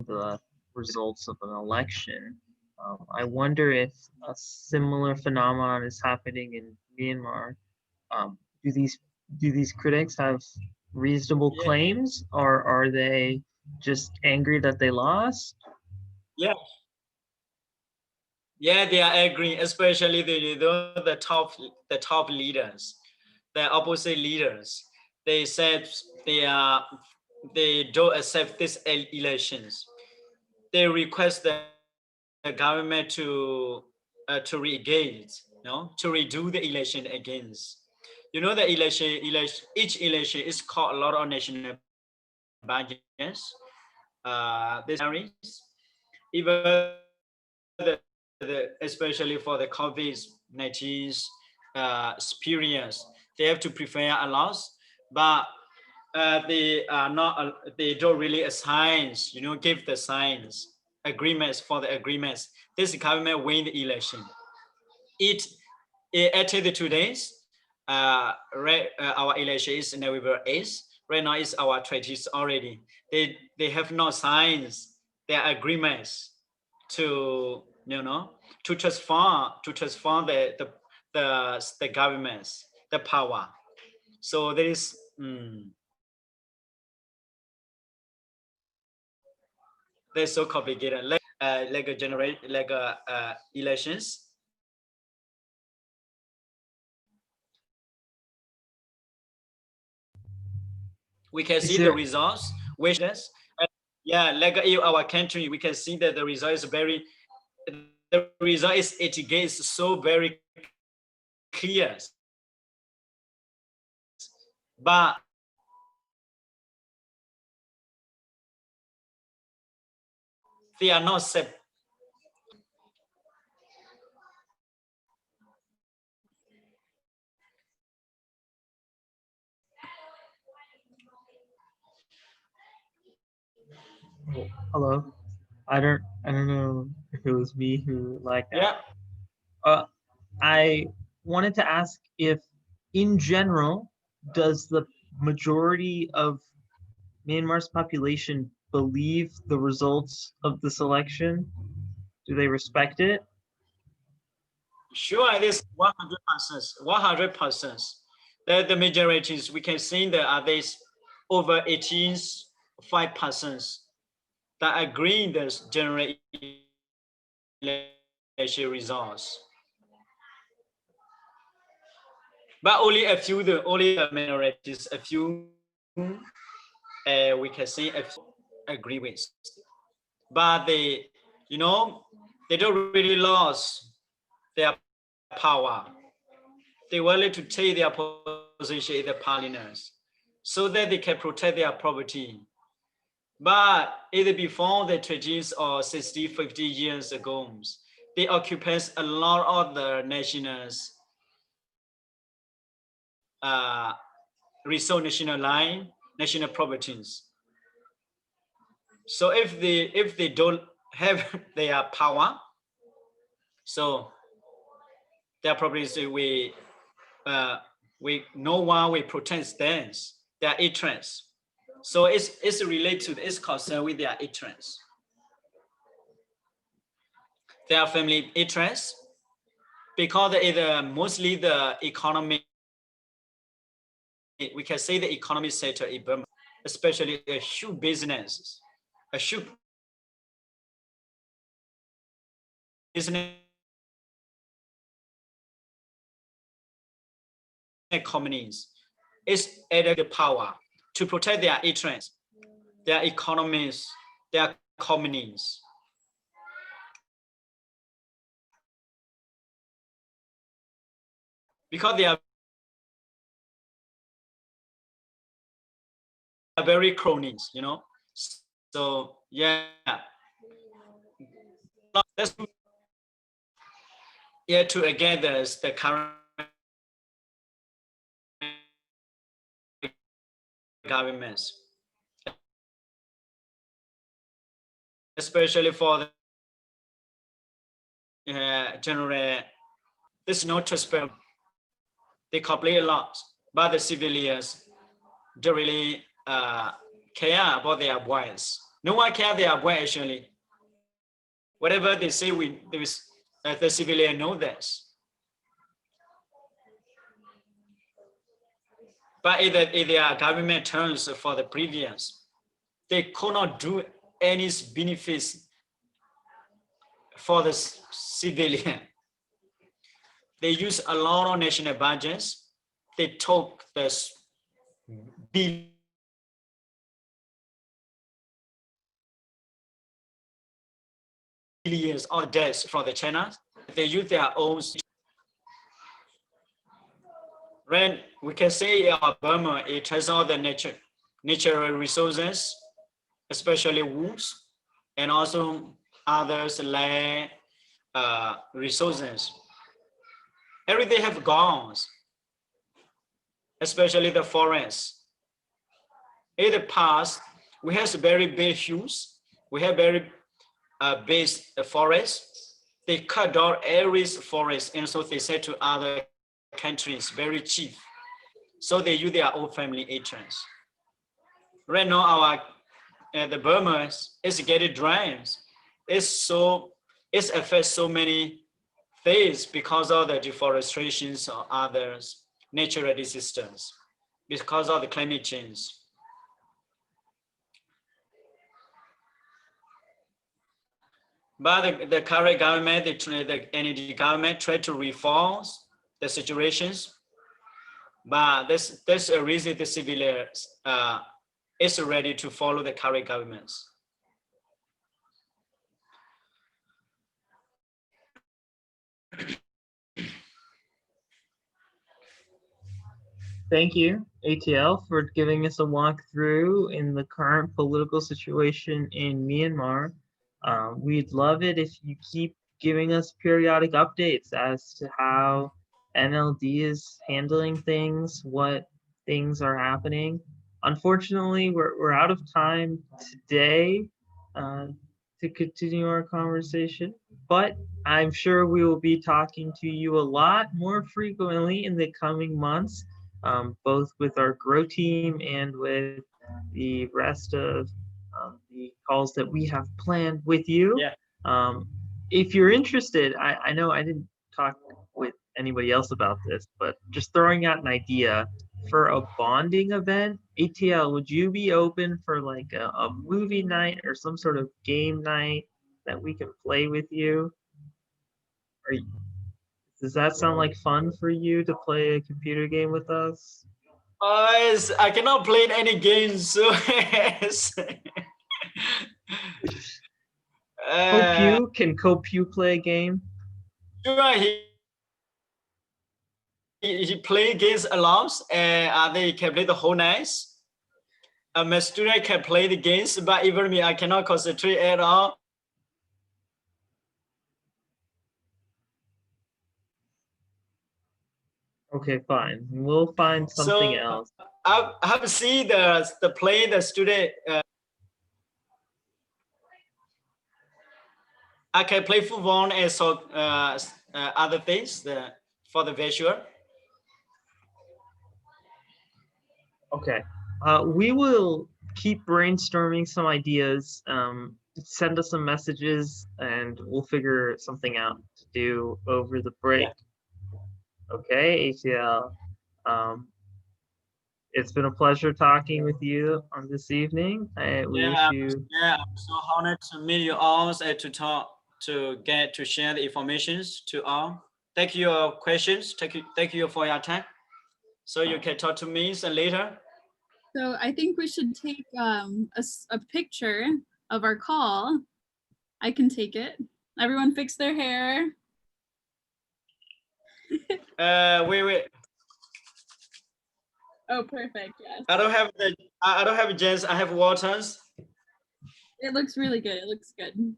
the results of an election. I wonder if a similar phenomenon is happening in Myanmar. Um, do these do these critics have reasonable Yeah, claims, or are they just angry that they lost? yeah, yeah. They are agreeing, especially the top leaders, the opposite leaders. They said they are they don't accept these elections. They request the government to re-engage, to redo the election against. The each election is called a lot of national budgets. This salaries, even especially for the COVID-19 experience, they have to prepare a lot, but they are not. They don't really assign, give the signs agreements for the agreements. This government win the election. It after the 2 days, our election is November 8th. Right now is our treaties already. They have no signs their agreements to to transform the governments, the power. So there is they're so complicated. Like a generate like a elections. We can Is see the there results, which is yeah, like in our country, we can see that the result is the result is it gets so very clear, but they are not oh, hello? I don't know if it was me who like that. yeah. Uh, I wanted to ask if, in general, does the majority of Myanmar's population believe the results of this election? Do they respect it? Sure, it is 100%. 100%. The majorities we can see that are these over 18 5% that agree in this general election results. But only the minorities, a few we can say a few agree with. But you know, they don't really lose their power. They willing to take their position in the parliaments so that they can protect their property. But either before the treaties or 60, 50 years ago, they occupied a lot of the nationals, uh, resource national line, national properties. So if they don't have their power, so their properties uh, no one will protect them, their interests. So it's related to it's concerned with their interests, their family interests, because it mostly the economy. We can say the economy sector in Burma, especially a huge business, a huge business companies is added the power to protect their interests, their economies, their companies. Because they are very cronies, So yeah, let's yeah to again the current governments, especially for the general. There's no transparent. They complain a lot, but the civilians don't really care about their voice. No one care their way actually. Whatever they say, the civilian know this. But if their government turns for the previous, they could not do any benefits for the civilian. They use a lot of national budgets. They took the billions of debts from the China. They use their own. Right? We can say Burma, it has all the natural resources, especially woods, and also others land resources. Everything have gone, especially the forests. In the past, we have very big hills. We have very big forests. They cut down every forest, and so they said to other countries very cheap. So they use their own family agents. Right now, our the Burma is getting dry. It affects so many things because of the deforestation or others natural disasters, because of the climate change. But the current government, the energy government, try to reform the situations. But there's a reason the civilians is ready to follow the current governments. Thank you, ATL, for giving us a walkthrough in the current political situation in Myanmar. We'd love it if you keep giving us periodic updates as to how NLD is handling things, what things are happening. Unfortunately, we're out of time today to continue our conversation, but I'm sure we will be talking to you a lot more frequently in the coming months, both with our Grow team and with the rest of the calls that we have planned with you. Yeah. If you're interested, I know I didn't talk with anybody else about this, but just throwing out an idea for a bonding event. ATL, would you be open for like a movie night or some sort of game night that we can play with you? Or does that sound like fun for you to play a computer game with us? I cannot play any games, so yes. Can Copew play a game? Sure, he play games a lot, and they can play the whole night. My student can play the games, but even me, I cannot concentrate at all. Okay, fine. We'll find something So else. I have seen the play the student. I can play football and so other things for the visual. Okay. We will keep brainstorming some ideas. Send us some messages and we'll figure something out to do over the break. Yeah. Okay, ATL. It's been a pleasure talking with you on this evening. We wish you. Yeah, I'm so honored to meet you all and to talk, to get to share the informations to all. Thank you for your questions. Thank you for your time. So you can talk to me later. So I think we should take a picture of our call. I can take it. Everyone fix their hair. Wait. Oh, perfect. Yes. I don't have jets. I have waters. It looks really good. It looks good.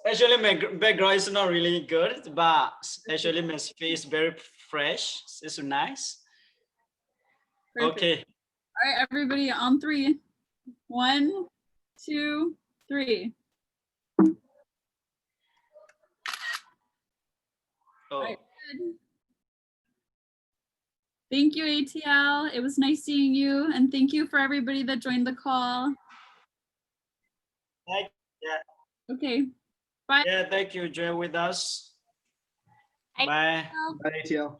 Actually, my background is not really good, but actually my face is very fresh. It's nice. Perfect. Okay. All right, everybody on 3. 1, 2, 3. Oh. All right, good. Thank you, ATL. It was nice seeing you. And thank you for everybody that joined the call. Yeah, Okay. Bye. yeah, thank you, join with us. Bye. Bye. Bye, ATL.